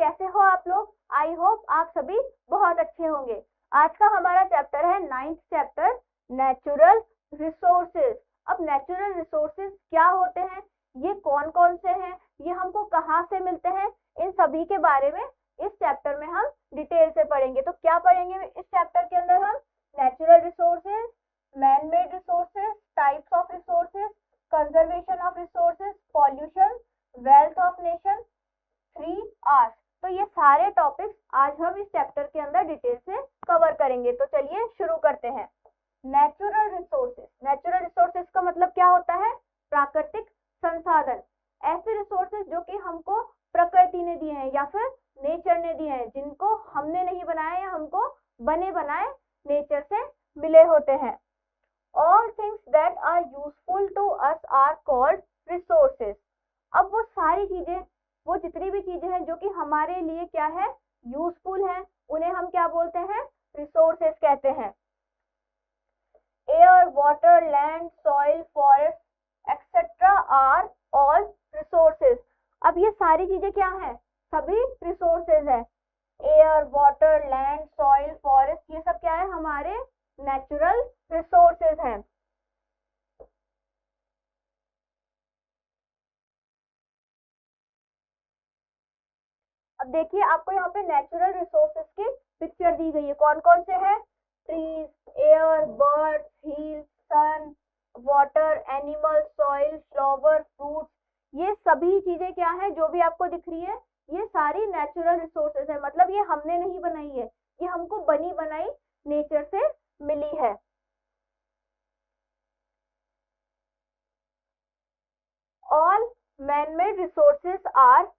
कैसे हो आप लोग? आई होप आप सभी बहुत अच्छे होंगे। आज का हमारा चैप्टर है 9th चैप्टर, नेचुरल रिसोर्सेज। अब नेचुरल रिसोर्सेज क्या होते हैं, ये कौन कौन से हैं, ये हमको कहाँ से मिलते हैं, इन सभी के बारे में इस चैप्टर में हम डिटेल से पढ़ेंगे। तो क्या पढ़ेंगे इस चैप्टर के अंदर हम? Natural resources, man made resources, types of resources, conservation of resources, pollution, wealth of nation, 3 R's। तो ये सारे टॉपिक्स आज हम इस चैप्टर के अंदर डिटेल से कवर करेंगे। तो चलिए शुरू करते हैं। नेचुरल रिसोर्सेज, नेचुरल रिसोर्सेज का मतलब क्या होता है? प्राकृतिक संसाधन, ऐसे रिसोर्सेज जो कि हमको प्रकृति ने दिए हैं या फिर नेचर ने दिए हैं, जिनको हमने नहीं बनाया या हमको बने बनाए नेचर से मिले होते हैं। All things that are useful to us are called resources। अब वो सारी चीजें, वो जितनी भी चीजें हैं जो कि हमारे लिए क्या है, यूजफुल है, उन्हें हम क्या बोलते हैं? रिसोर्सेज कहते हैं। Air, water, land, soil, forest etcetera are all resources. अब ये सारी चीजें क्या हैं? सभी रिसोर्सेज हैं। Air, water, land, soil, forest, ये सब क्या है? हमारे नेचुरल रिसोर्सेज हैं। अब देखिए, आपको यहाँ पे नेचुरल रिसोर्सेज की पिक्चर दी गई है। कौन कौन से हैं? Trees, air, birds, hill, sun, water, animal, soil, flower, fruits, ये सभी चीजें क्या है जो भी आपको दिख रही है, ये सारी नेचुरल रिसोर्सेज है। मतलब ये हमने नहीं बनाई है, ये हमको बनी बनाई नेचर से मिली है। All man made resources are,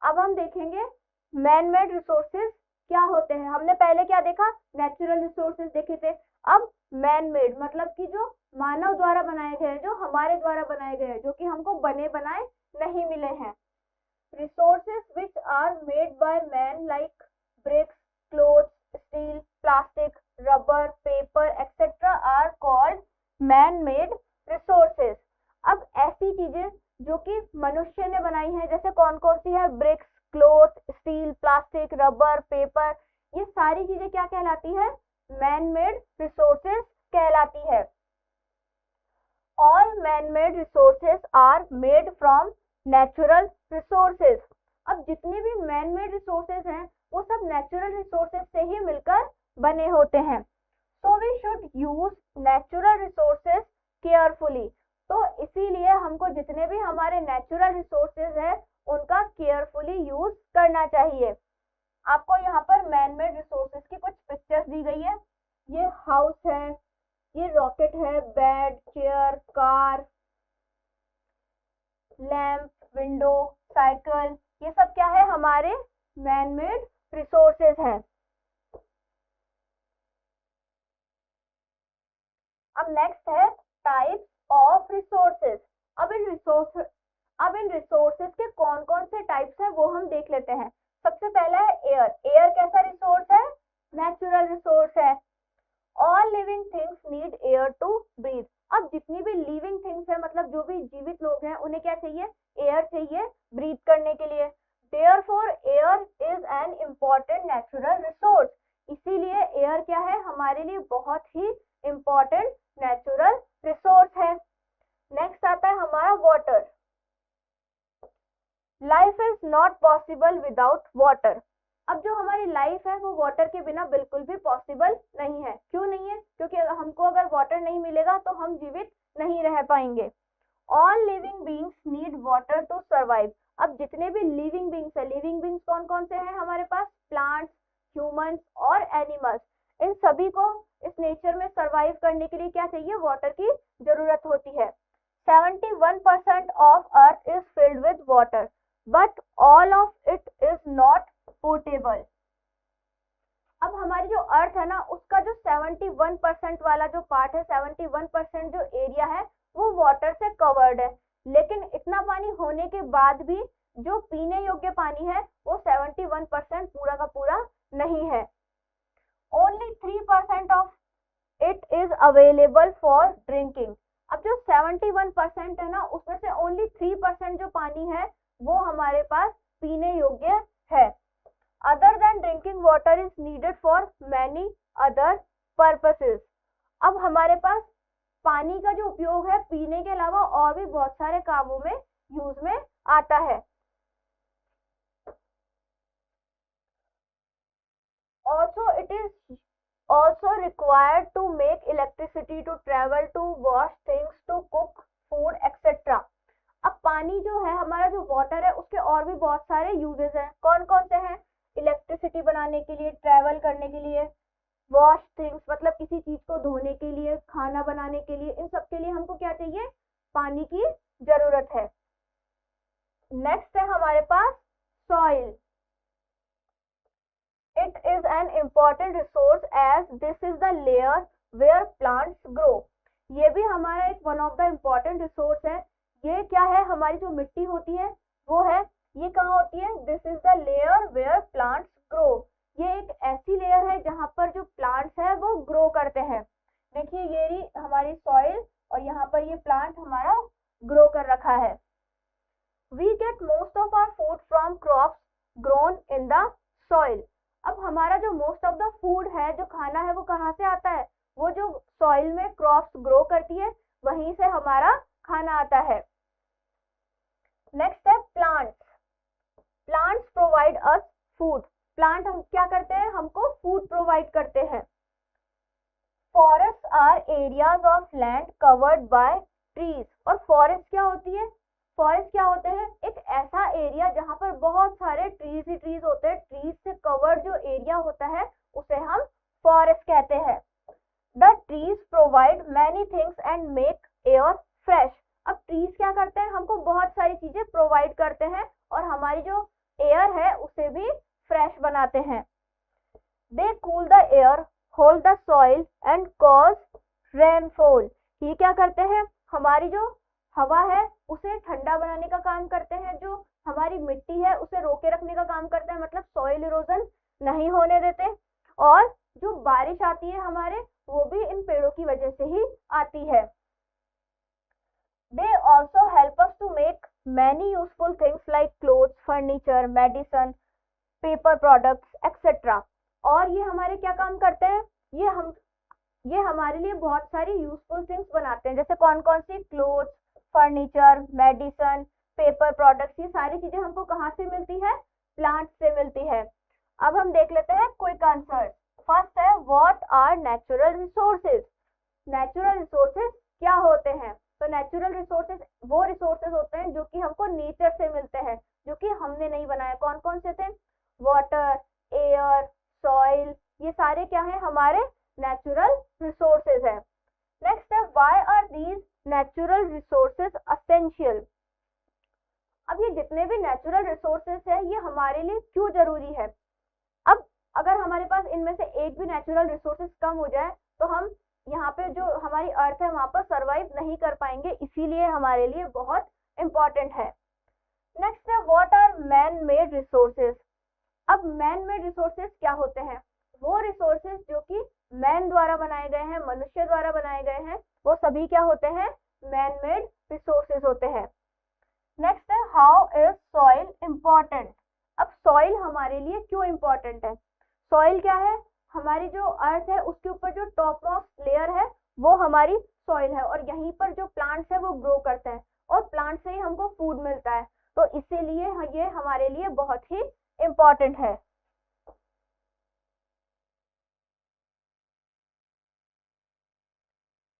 अब हम देखेंगे मैन मेड रिसोर्सेज क्या होते हैं। हमने पहले क्या देखा? नेचुरल रिसोर्सेज देखे थे। अब मैन मेड मतलब कि जो मानव द्वारा बनाए गए हैं, जो हमारे द्वारा बनाए गए हैं, जो कि हमको बने बनाए नहीं मिले हैं। Resources which are made by man like bricks, clothes, steel, plastic, rubber, paper etcetera are called man made resources. अब ऐसी चीजें जो कि मनुष्य ने बनाई है, जैसे कौन कौन सी है? Bricks, cloth, steel, plastic, rubber, paper, ये सारी चीजें क्या कहलाती है? मैन मेड रिसोर्सेज कहलाती है। All man made resources are made from natural resources. अब जितने भी मैन मेड रिसोर्सेज हैं वो सब नेचुरल रिसोर्सेज से ही मिलकर बने होते हैं। So we should use natural resources carefully. तो इसीलिए हमको जितने भी हमारे नेचुरल रिसोर्सेज हैं उनका केयरफुली यूज करना चाहिए। आपको यहाँ पर मैन मेड रिसोर्सेज की कुछ पिक्चर्स दी गई है। ये हाउस है, ये रॉकेट है, bed, chair, car, lamp, window, cycle, ये सब क्या है? हमारे मैन मेड रिसोर्सेज हैं। अब नेक्स्ट है टाइप्स ऑफ रिसोर्सेज। अब इन रिसोर्सेज के कौन कौन से टाइप्स हैं वो हम देख लेते हैं। सबसे पहला है एयर। एयर कैसा रिसोर्स है? नेचुरल रिसोर्स है। All living things need air to breathe. अब जितनी भी लिविंग थिंग्स है, मतलब जो भी जीवित लोग हैं, उन्हें क्या चाहिए? एयर चाहिए ब्रीथ करने के लिए। Therefore air is an important natural resource. इसीलिए एयर क्या है? हमारे लिए बहुत ही इम्पॉर्टेंट नेचुरल रिसोर्स है। नेक्स्ट आता है हमारा water. Life is not possible without water. अब जो हमारी लाइफ है वो वाटर के बिना बिल्कुल भी पॉसिबल नहीं है। क्यों नहीं है? क्योंकि हमको अगर वाटर नहीं मिलेगा तो हम जीवित नहीं रह पाएंगे। All living beings need water to survive. अब जितने भी लिविंग बींग्स है, लिविंग बींग्स कौन कौन से हैं हमारे पास? प्लांट्स, ह्यूमंस और एनिमल्स। इन सभी को इस नेचर में सर्वाइव करने के लिए क्या चाहिए? वाटर की जरूरत होती है। 71% of earth is filled with water but all of it is not portable. अब हमारी जो अर्थ है ना, उसका जो 71% वाला जो पार्ट है, 71% जो एरिया है वो वाटर से कवर्ड है। लेकिन इतना पानी होने के बाद भी जो पीने योग्य पानी है वो 71% पूरा का पूरा नहीं है। Only 3% of it is available for drinking. अब जो 71% है ना, उसमें से ओनली 3% जो पानी है वो हमारे पास पीने योग्य है। Other than drinking water is needed for many other purposes. अब हमारे पास पानी का जो उपयोग है पीने के अलावा और भी बहुत सारे कामों में यूज में आता है। Also it is also required to make electricity to travel to wash things to cook food etc। अब पानी जो है हमारा जो वाटर है उसके और भी बहुत सारे यूजेस हैं। कौन कौन से हैं? इलेक्ट्रिसिटी बनाने के लिए, ट्रैवल करने के लिए, वॉश थिंग्स मतलब किसी चीज को धोने के लिए, खाना बनाने के लिए, इन सब के लिए हमको क्या चाहिए? पानी की जरूरत है। नेक्स्ट है हमारे पास soil. It is an important resource as this is the layer where plants grow। ये भी हमारा एक one of the important resource है। ये क्या है? हमारी जो मिट्टी होती है वो है, ये कहाँ होती है? This is the layer where plants grow. ये एक ऐसी लेयर है जहाँ पर जो प्लांट्स है वो ग्रो करते हैं। देखिए ये रही हमारी सॉइल और यहाँ पर ये प्लांट हमारा ग्रो कर रखा है। We get most of our food from crops grown in the soil। अब हमारा जो मोस्ट ऑफ द फूड है, जो खाना है, वो कहाँ से आता है? वो जो सॉइल में क्रॉप्स ग्रो करती है वहीं से हमारा खाना आता है। नेक्स्ट है plants. Plants provide us food. Plant हम क्या करते हैं? हमको फूड प्रोवाइड करते हैं। Forest are areas of land covered by trees. और फॉरेस्ट क्या होती है? फॉरेस्ट क्या होते हैं? एक ऐसा एरिया जहाँ पर बहुत सारे ट्रीज ही ट्रीज होते हैं। ट्रीज से कवर्ड जो एरिया होता है उसे हम फॉरेस्ट कहते हैं। The trees provide many things and make air fresh. अब ट्रीज क्या करते हैं? हमको बहुत सारी चीजें प्रोवाइड करते हैं और हमारी जो एयर है उसे भी फ्रेश बनाते हैं। They cool the air, hold the soil and cause rainfall. ये क्या करते हैं? हमारी जो हवा है उसे ठंडा बनाने का काम करते हैं, जो हमारी मिट्टी है उसे रोके रखने का काम करते हैं, मतलब सॉइल इरोजन नहीं होने देते। और जो बारिश आती है हमारे, वो भी इन पेड़ों की वजह से ही आती है। They also help us to make many useful things like clothes, furniture, medicine, paper products etcetera. और ये हमारे क्या काम करते हैं? ये हमारे लिए बहुत सारी यूजफुल थिंग्स बनाते हैं। जैसे कौन कौन सी? Clothes, furniture, medicine, paper products. ये सारी चीजें हमको कहाँ से मिलती है? प्लांट से मिलती है। अब हम देख लेते हैं क्विक आंसर। फर्स्ट है what are natural resources. Natural resources क्या होते हैं? तो नेचुरल रिसोर्सेज वो रिसोर्सेज होते हैं जो कि हमको नेचर से मिलते हैं, जो कि हमने नहीं बनाया। कौन कौन से थे? वाटर, एयर, सॉइल, ये सारे क्या है? हमारे नेचुरल रिसोर्सेज है। नेक्स्ट है why are these natural resources essential. अब ये जितने भी नेचुरल रिसोर्सेज है ये हमारे लिए क्यों जरूरी है? अब अगर हमारे पास इनमें से एक भी नेचुरल रिसोर्सेज कम हो जाए तो हम यहाँ पे जो हमारी अर्थ है वहां पर सरवाइव नहीं कर पाएंगे, इसीलिए हमारे लिए बहुत इंपॉर्टेंट है। नेक्स्ट है what are man made resources. Man made made रिसोर्सेज क्या होते हैं? वो रिसोर्सेज जो कि मैन द्वारा बनाए गए हैं, मनुष्य द्वारा बनाए गए हैं, वो सभी क्या होते हैं? मैन मेड रिसोर्सेज होते हैं। नेक्स्ट है हाउ इज सॉइल इम्पोर्टेंट। अब सॉइल हमारे लिए क्यों इम्पोर्टेंट है? सॉइल क्या है? हमारी जो अर्थ है उसके ऊपर जो टॉप मोस्ट लेयर है वो हमारी सॉइल है, और यहीं पर जो प्लांट्स है वो ग्रो करते हैं और प्लांट से ही हमको फूड मिलता है। तो इसीलिए ये हमारे लिए बहुत ही इम्पोर्टेंट है।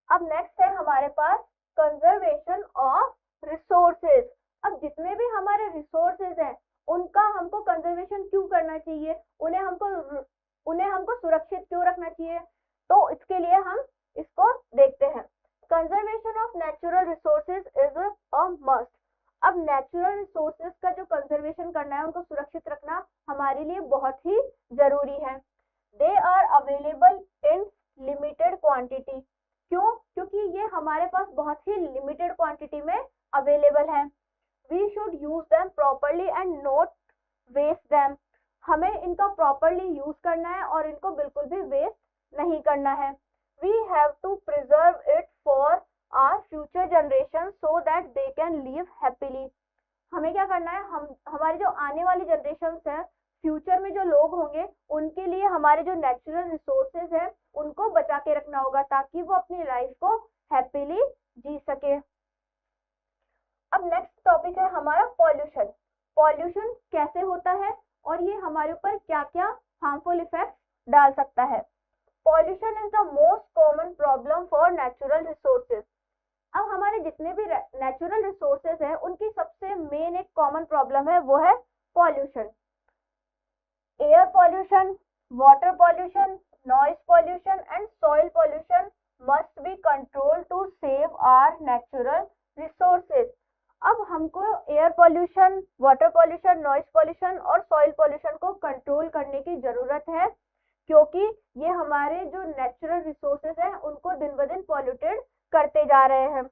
अब नेक्स्ट है हमारे पास कंजर्वेशन ऑफ रिसोर्सेज। अब जितने भी हमारे रिसोर्सेज हैं उनका हमको कंजर्वेशन क्यों करना चाहिए? उन्हें हमको सुरक्षित क्यों रखना चाहिए? तो इसके लिए हम इसको देखते हैं। Conservation of natural resources is a must. अब नेचुरल रिसोर्सेज का जो कंजर्वेशन करना है, उनको सुरक्षित रखना हमारे लिए बहुत ही जरूरी है। They are available in limited quantity. क्यों? क्योंकि ये हमारे पास बहुत ही लिमिटेड क्वांटिटी में अवेलेबल है। We should use them properly and not waste them. हमें इनका प्रॉपरली यूज करना है और इनको बिल्कुल भी वेस्ट नहीं करना है। We have to preserve it for our future generation so that they can live happily. हमें क्या करना है, हम हमारी जो आने वाली जनरेशन है, फ्यूचर में जो लोग होंगे, उनके लिए हमारे जो नेचुरल रिसोर्सेज है उनको बचा के रखना होगा ताकि वो अपनी लाइफ को हैप्पीली जी सके। अब नेक्स्ट टॉपिक है हमारा पॉल्यूशन। पॉल्यूशन कैसे होता है और ये हमारे ऊपर क्या क्या हार्मफुल इफेक्ट डाल सकता है। Pollution is the most common problem for natural resources. अब हमारे जितने भी नेचुरल रिसोर्सेज हैं उनकी सबसे मेन एक कॉमन प्रॉब्लम है, वो है pollution. Air pollution, water pollution, noise pollution and soil pollution must be control to save our natural resources. अब हमको air pollution, water pollution, noise pollution और सॉइल पॉल्यूशन को कंट्रोल करने की जरूरत है, क्योंकि ये हमारे जो नेचुरल रिसोर्सेज हैं उनको दिन ब दिन पॉल्यूटेड करते जा रहे हैं।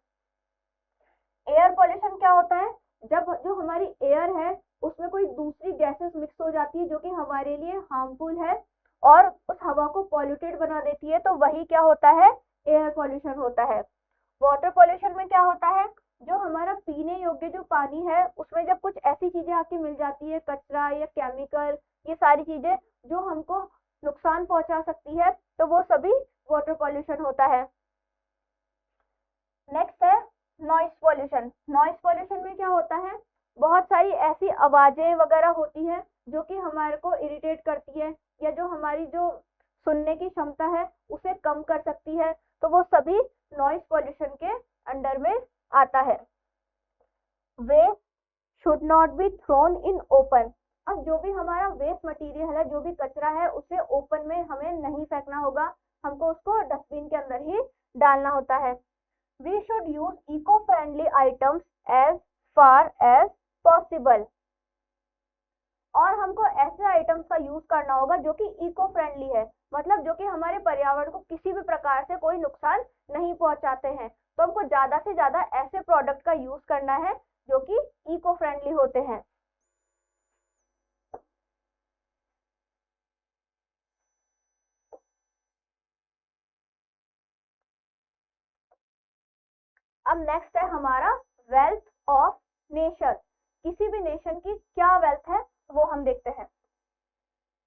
एयर पॉल्यूशन क्या होता है, जब जो हमारी एयर है उसमें कोई दूसरी गैसेस मिक्स हो जाती है जो कि हमारे लिए हार्मफुल है और उस हवा को पॉल्यूटेड बना देती है, तो वही क्या होता है, एयर पॉल्यूशन होता है। वाटर पॉल्यूशन में क्या होता है, जो हमारा पीने योग्य जो पानी है उसमें जब कुछ ऐसी चीजें आके मिल जाती है, कचरा या केमिकल, ये सारी चीजें जो हमको नुकसान पहुंचा सकती है, तो वो सभी वाटर पॉल्यूशन होता है। नेक्स्ट है नॉइस पॉल्यूशन। नॉइस पॉल्यूशन में क्या होता है, बहुत सारी ऐसी आवाजें वगैरह होती है जो कि हमारे को इरिटेट करती है या जो हमारी जो सुनने की क्षमता है उसे कम कर सकती है, तो वो सभी नॉइस पॉल्यूशन के अंडर में आता है। Waste should not be thrown in open. अब जो भी हमारा वेस्ट मटेरियल है, जो भी कचरा है, उसे ओपन में हमें नहीं फेंकना होगा, हमको उसको डस्टबिन के अंदर ही डालना होता है। We should use eco-friendly items as far as possible। और हमको ऐसे आइटम्स का यूज करना होगा जो कि इको फ्रेंडली है, मतलब जो कि हमारे पर्यावरण को किसी भी प्रकार से कोई नुकसान नहीं पहुंचाते हैं। तो हमको ज्यादा से ज्यादा ऐसे प्रोडक्ट का यूज करना है जो कि इको फ्रेंडली होते हैं। अब नेक्स्ट है हमारा वेल्थ ऑफ नेशन। किसी भी नेशन की क्या वेल्थ है वो हम देखते हैं।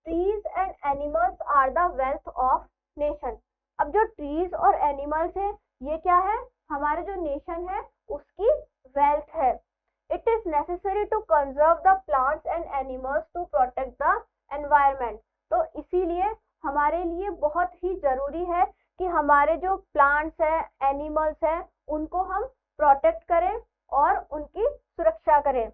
Trees and animals are the wealth of nation. अब जो ट्रीज और एनिमल्स हैं ये क्या है, हमारे जो नेशन है उसकी वेल्थ है। It is necessary to conserve the plants and animals to protect the environment. तो इसीलिए हमारे लिए बहुत ही जरूरी है कि हमारे जो प्लांट्स हैं, एनिमल्स हैं, उनको हम प्रोटेक्ट करें और उनकी सुरक्षा करें।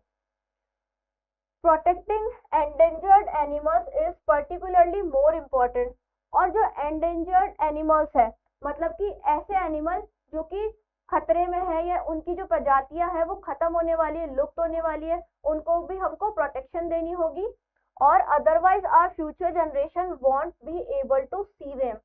Protecting endangered animals is particularly more important. और जो एंडेंजर्ड एनिमल्स है, मतलब कि ऐसे एनिमल जो कि खतरे में है या उनकी जो प्रजातियां है वो खत्म होने वाली है, लुप्त होने वाली है, उनको भी हमको प्रोटेक्शन देनी होगी। और otherwise our future generation won't be able to see them.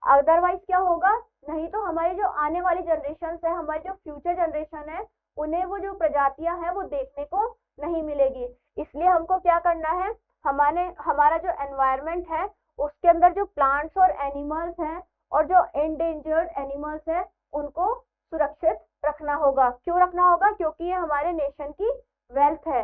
Otherwise क्या होगा, नहीं तो हमारी जो आने वाली जनरेशन है, हमारी जो फ्यूचर जनरेशन है, उन्हें वो जो प्रजातियां हैं वो देखने को नहीं मिलेगी। इसलिए हमको क्या करना है, हमारा जो एनवायरनमेंट है उसके अंदर जो प्लांट्स और एनिमल्स हैं और जो एंडेंजर्ड एनिमल्स हैं उनको सुरक्षित रखना होगा। क्यों रखना होगा, क्योंकि ये हमारे नेशन की वेल्थ है।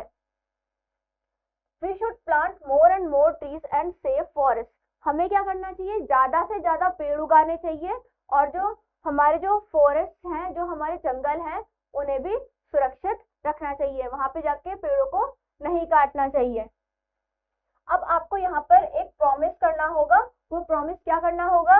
We should plant more and more trees and save forest. हमें क्या करना चाहिए, ज्यादा से ज्यादा पेड़ उगाने चाहिए और जो हमारे जो फॉरेस्ट हैं, जो हमारे जंगल हैं, उन्हें भी सुरक्षित रखना चाहिए। वहां पे जाके पेड़ों को नहीं काटना चाहिए। अब आपको यहाँ पर एक प्रॉमिस करना होगा। वो प्रॉमिस क्या करना होगा,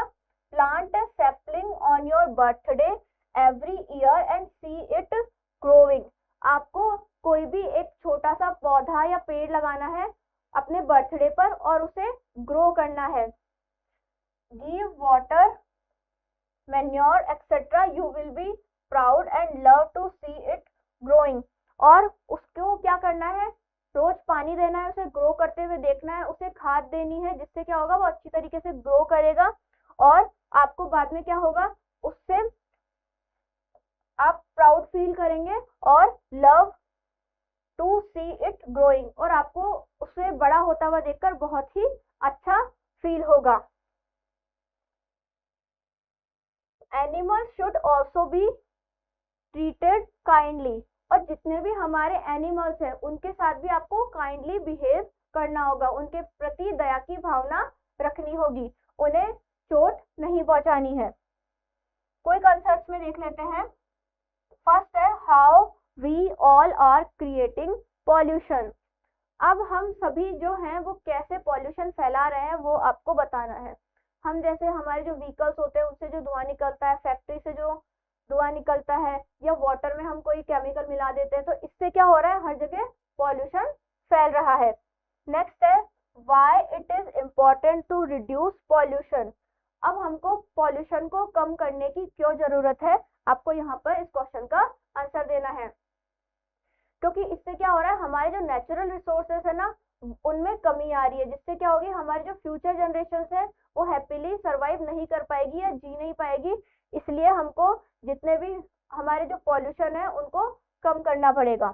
plant a sapling on your birthday every year and C it growing. आपको कोई भी एक छोटा सा पौधा या पेड़ लगाना है अपने बर्थडे पर और उसे ग्रो करना है। Give water, manure etcetera, you will be proud and love to see it growing. और उसको क्या करना है, रोज पानी देना है, उसे ग्रो करते हुए देखना है, उसे खाद देनी है, जिससे क्या होगा, वो अच्छी तरीके से ग्रो करेगा और आपको बाद में क्या होगा, उससे आप प्राउड फील करेंगे और love to see it growing, और आपको उसे बड़ा होता हुआ देखकर बहुत ही अच्छा फील होगा। Animals should also be treated kindly, और जितने भी हमारे एनिमल्स हैं उनके साथ भी आपको काइंडली बिहेव करना होगा, उनके प्रति दया की भावना रखनी होगी, उन्हें चोट नहीं पहुंचानी है। कोई कंसेप्ट में देख लेते हैं। फर्स्ट है how we all are creating pollution. अब हम सभी जो हैं वो कैसे पॉल्यूशन फैला रहे हैं वो आपको बताना है। हम जैसे हमारे जो व्हीकल्स होते हैं उससे जो धुआं निकलता है, फैक्ट्री से जो धुआं निकलता है, या वाटर में हम कोई केमिकल मिला देते हैं, तो इससे क्या हो रहा है, हर जगह पॉल्यूशन फैल रहा है। नेक्स्ट है why it is important to reduce pollution. अब हमको पॉल्यूशन को कम करने की क्यों जरूरत है, आपको यहाँ पर इस क्वेश्चन का आंसर देना है। क्योंकि इससे क्या हो रहा है, हमारे जो नेचुरल रिसोर्सेज है ना उनमें कमी आ रही है, जिससे क्या होगी, हमारी जो फ्यूचर जनरेशन है वो हैप्पीली सरवाइव नहीं कर पाएगी या जी नहीं पाएगी। इसलिए हमको जितने भी हमारे जो पॉल्यूशन है उनको कम करना पड़ेगा।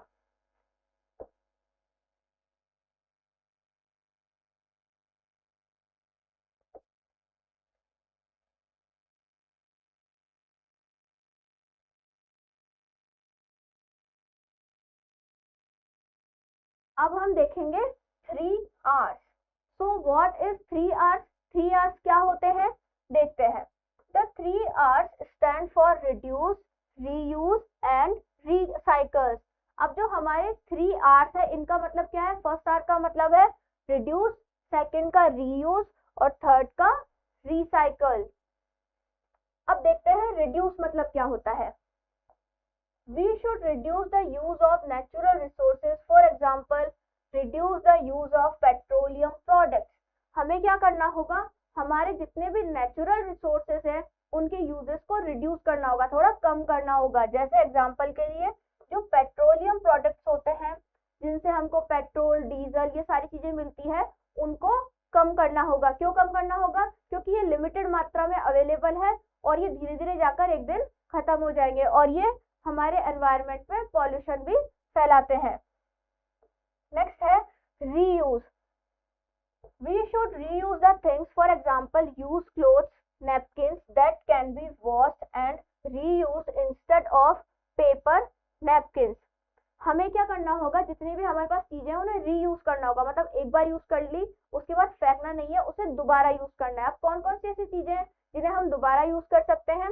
अब हम देखेंगे 3 R's। So what is 3 R's? 3 R's क्या होते हैं, देखते हैं। The 3 R's stand for reduce, reuse and recycle. अब जो हमारे 3 R's है इनका मतलब क्या है, फर्स्ट R का मतलब है रिड्यूस, सेकंड का रीयूज और थर्ड का रिसाइकल। अब देखते हैं रिड्यूस मतलब क्या होता है। We should reduce the use of natural resources. For example, reduce the use of petroleum products. हमें क्या करना होगा, हमारे जितने भी नेचुरल रिसोर्सेज हैं उनके यूजेस को रिड्यूस करना होगा, थोड़ा कम करना होगा। जैसे एग्जांपल के लिए जो पेट्रोलियम प्रोडक्ट्स होते हैं जिनसे हमको पेट्रोल, डीजल ये सारी चीजें मिलती है, उनको कम करना होगा। क्यों कम करना होगा, क्योंकि ये लिमिटेड मात्रा में अवेलेबल है और ये धीरे धीरे जाकर एक दिन खत्म हो जाएंगे और ये हमारे एनवायरनमेंट में पॉल्यूशन भी फैलाते हैं। नेक्स्ट है reuse. We should reuse the things, for example use clothes, napkins that can be washed and reuse instead of paper napkins. हमें क्या करना होगा, जितनी भी हमारे पास चीजें हैं उन्हें रीयूज करना होगा, मतलब एक बार यूज कर ली उसके बाद फेंकना नहीं है, उसे दोबारा यूज करना है। अब कौन कौन सी ऐसी चीजें हैं जिन्हें हम दोबारा यूज कर सकते हैं,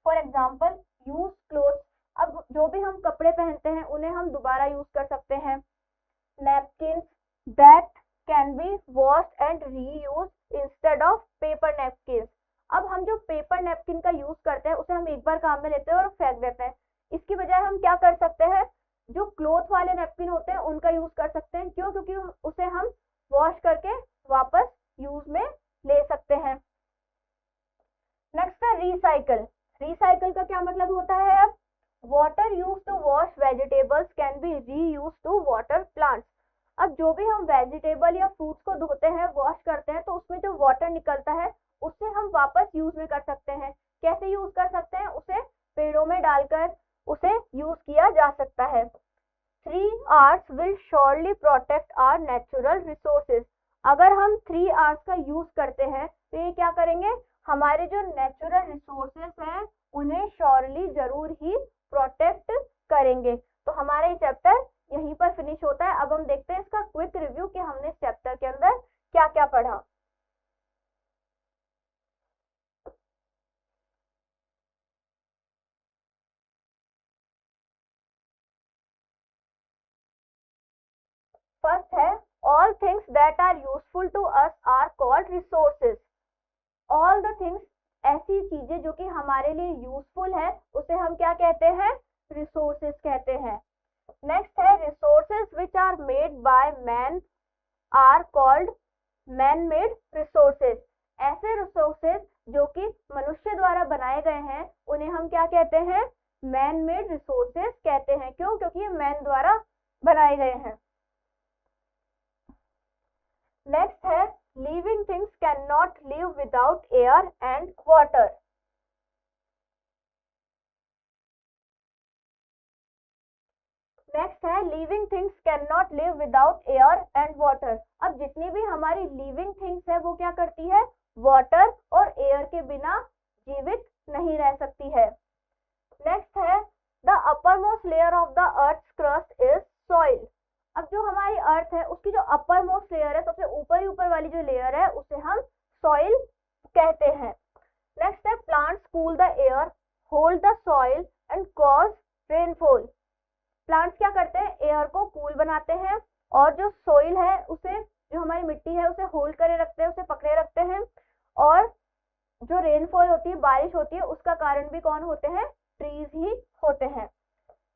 फॉर एग्जाम्पल यूज क्लोथ्स। अब जो भी हम कपड़े पहनते हैं उन्हें हम दोबारा यूज कर सकते हैं। Napkins that can be washed and reuse instead of paper napkins. अब हम जो पेपर नैपकिन का यूज करते हैं उसे हम एक बार काम में लेते हैं और फेंक देते हैं। इसकी बजाय हम क्या कर सकते हैं, जो क्लोथ वाले नैपकिन होते हैं उनका यूज कर सकते हैं। क्यों, क्योंकि उसे हम वॉश करके वापस यूज में ले सकते हैं। नेक्स्ट है रिसाइकल। रिसाइकल का क्या मतलब होता है, अब water use to wash vegetables can be reuse to water plants. अब जो भी हम वेजिटेबल या फ्रूट्स को धोते हैं, वॉश करते हैं, तो उसमें जो वाटर निकलता है उससे हम वापस यूज में कर सकते हैं। कैसे यूज कर सकते हैं, उसे पेड़ों में डालकर उसे यूज किया जा सकता है। 3 R's will surely protect our natural resources। अगर हम 3 R's का यूज करते हैं तो ये क्या करेंगे, हमारे जो नेचुरल रिसोर्सेस हैं उन्हें श्योरली जरूर ही प्रोटेक्ट करेंगे। तो हमारा ये चैप्टर यहीं पर फिनिश होता है। अब हम देखते हैं इसका क्विक रिव्यू कि हमने इस चैप्टर के अंदर क्या क्या पढ़ा। फर्स्ट है all things that are useful to us are called resources. All the things, ऐसी चीजें जो कि हमारे लिए यूजफुल है उसे हम क्या कहते हैं, रिसोर्सेज कहते हैं। नेक्स्ट है resources which are made by man are called man made resources. ऐसे रिसोर्सेज जो कि मनुष्य द्वारा बनाए गए हैं उन्हें हम क्या कहते हैं, मैन मेड रिसोर्सेज कहते हैं। क्यों, क्योंकि ये मैन द्वारा बनाए गए हैं। नेक्स्ट है living things can not live without air and water. Next है living things can not live without air and water. अब जितनी भी हमारी लिविंग थिंग्स है वो क्या करती है, वाटर और एयर के बिना जीवित नहीं रह सकती है। नेक्स्ट है the upper most layer of the earth crust is soil. अब जो हमारी अर्थ है उसकी जो अपर मोस्ट लेयर है, सबसे ऊपर वाली जो लेयर है, उसे हम सॉइल कहते हैं। नेक्स्ट है plants cool the air, hold the soil and cause rainfall. Plants क्या करते हैं, एयर को कूल बनाते हैं और जो सोइल है उसे, जो हमारी मिट्टी है उसे होल्ड करे रखते हैं, उसे पकड़े रखते हैं, और जो रेनफॉल होती है, बारिश होती है, उसका कारण भी कौन होते हैं, ट्रीज ही होते हैं।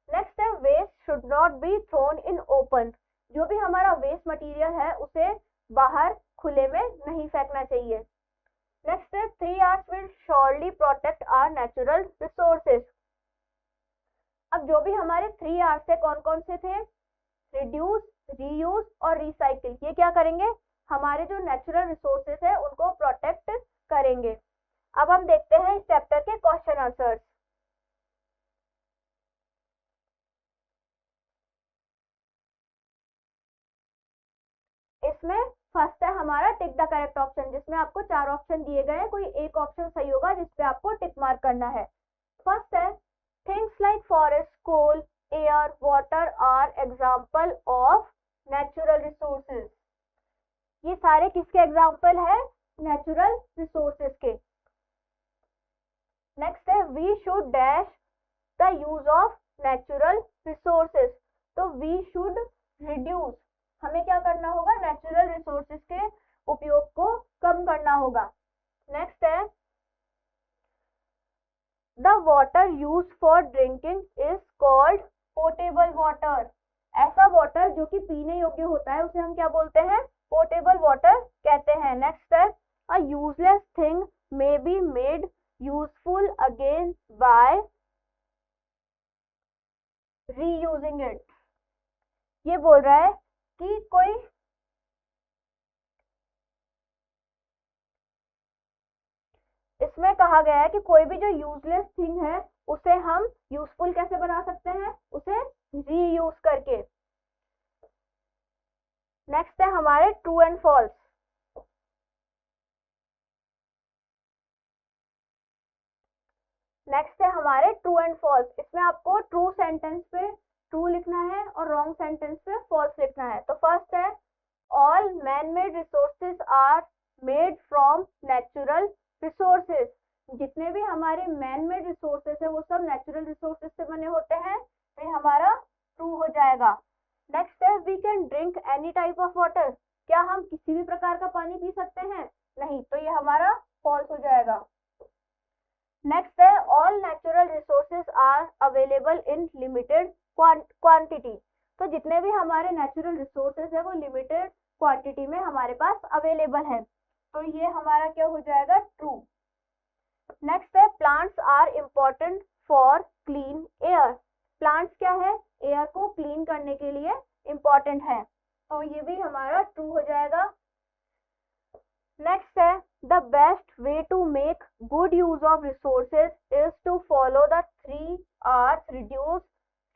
नेक्स्ट है waste should not be thrown in open. जो भी हमारा वेस्ट मटेरियल है उसे बाहर खुले में नहीं फेंकना चाहिए। नेक्स्ट है 3 R's will surely protect our natural resources. अब जो भी हमारे 3 R's थे, कौन कौन से थे, रिड्यूस, रीयूज और रिसाइकिल। ये क्या करेंगे, हमारे जो नेचुरल रिसोर्सेज है उनको प्रोटेक्ट करेंगे। अब हम देखते हैं इस चैप्टर के क्वेश्चन आंसर्स। इसमें फर्स्ट है हमारा टिक द करेक्ट ऑप्शन, जिसमें आपको 4 ऑप्शन दिए गए हैं, कोई एक ऑप्शन सही होगा जिसपे आपको टिक मार्क करना है। फर्स्ट है things like forest, coal, air, water are example of natural resources. ये सारे किसके एग्जाम्पल है, नेचुरल रिसोर्सेज के। नेक्स्ट है we should dash the use of natural resources. तो वी शुड रिड्यूस, हमें क्या करना होगा, नेचुरल रिसोर्सेज के उपयोग को कम करना होगा। नेक्स्ट है the water use for drinking is called portable water. ऐसा वाटर जो कि पीने योग्य होता है उसे हम क्या बोलते हैं, पोर्टेबल वाटर कहते हैं। नेक्स्ट है a useless thing may be made useful again by reusing it. ये बोल रहा है कि कोई इसमें कहा गया है कि कोई भी जो यूजलेस थिंग है उसे हम यूजफुल कैसे बना सकते हैं, उसे रीयूज करके। नेक्स्ट है हमारे ट्रू एंड फॉल्स। नेक्स्ट है हमारे ट्रू एंड फॉल्स। इसमें आपको ट्रू सेंटेंस पे ट्रू लिखना है और रॉन्ग सेंटेंस पे फॉल्स लिखना है। तो फर्स्ट है all man made resources are made from natural resources. जितने भी हमारे मैन मेड रिसोर्सेज है वो सब नेचुरल रिसोर्सेज से बने होते हैं, तो ये हमारा ट्रू हो जाएगा। नेक्स्ट है we can drink any type of water. क्या हम किसी भी प्रकार का पानी पी सकते हैं, नहीं, तो ये हमारा फॉल्स हो जाएगा। नेक्स्ट है all natural resources are available in limited quantity. तो जितने भी हमारे नेचुरल रिसोर्सेज है वो लिमिटेड क्वांटिटी में हमारे पास अवेलेबल है, तो ये हमारा क्या हो जाएगा, ट्रू। नेक्स्ट है plants are important for clean air. Plants क्या है, एयर को क्लीन करने के लिए इम्पोर्टेंट है, तो ये भी हमारा ट्रू हो जाएगा। नेक्स्ट है the best way to make good use of resources is to follow the 3 R's, reduce,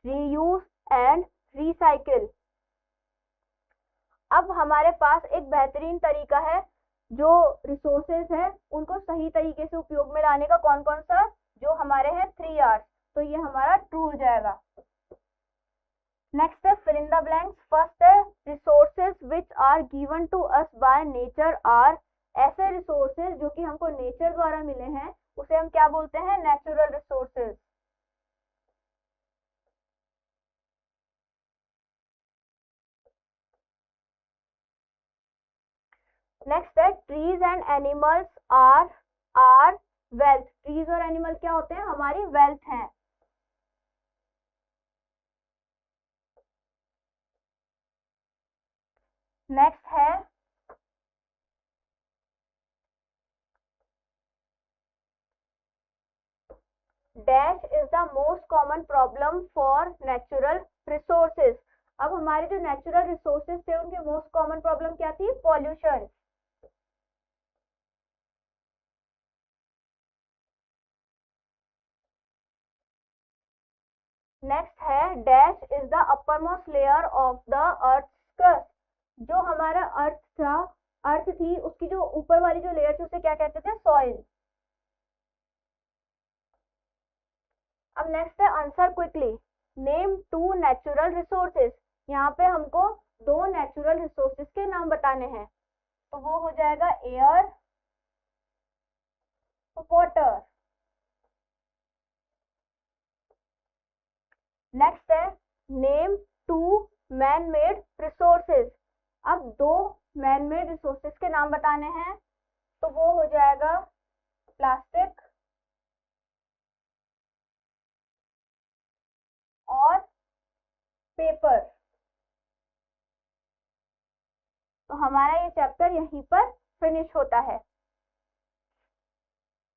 reuse and recycle. अब हमारे पास एक बेहतरीन तरीका है जो रिसोर्सेज है उनको सही तरीके से उपयोग में लाने का। कौन कौन सा, जो हमारे हैं 3 R's, तो ये हमारा ट्रू हो जाएगा। नेक्स्ट है fill in the blanks. First है resources which are given to us by nature are. ऐसे रिसोर्सेज जो कि हमको नेचर द्वारा मिले हैं उसे हम क्या बोलते हैं, नेचुरल रिसोर्सेज। नेक्स्ट है trees and animals are wealth. Trees और एनिमल क्या होते हैं, हमारी वेल्थ हैं। नेक्स्ट है dash is the most common problem for natural resources. अब हमारे जो नेचुरल रिसोर्सेज थे उनके मोस्ट कॉमन प्रॉब्लम क्या थी, पॉल्यूशन। नेक्स्ट है dash is the upper most layer of the earth crust. जो हमारा अर्थ था, अर्थ थी, उसकी जो ऊपर वाली जो लेयर थी उसे क्या कहते थे, सॉइल। अब नेक्स्ट है answer quickly, name 2 natural resources. यहाँ पे हमको 2 नेचुरल रिसोर्सेज के नाम बताने हैं, तो वो हो जाएगा एयर, वाटर। नेक्स्ट है नेम 2 मैन मेड रिसोर्सेज। अब 2 मैन मेड रिसोर्सेज के नाम बताने हैं, तो वो हो जाएगा प्लास्टिक और पेपर। तो हमारा ये चैप्टर यहीं पर फिनिश होता है।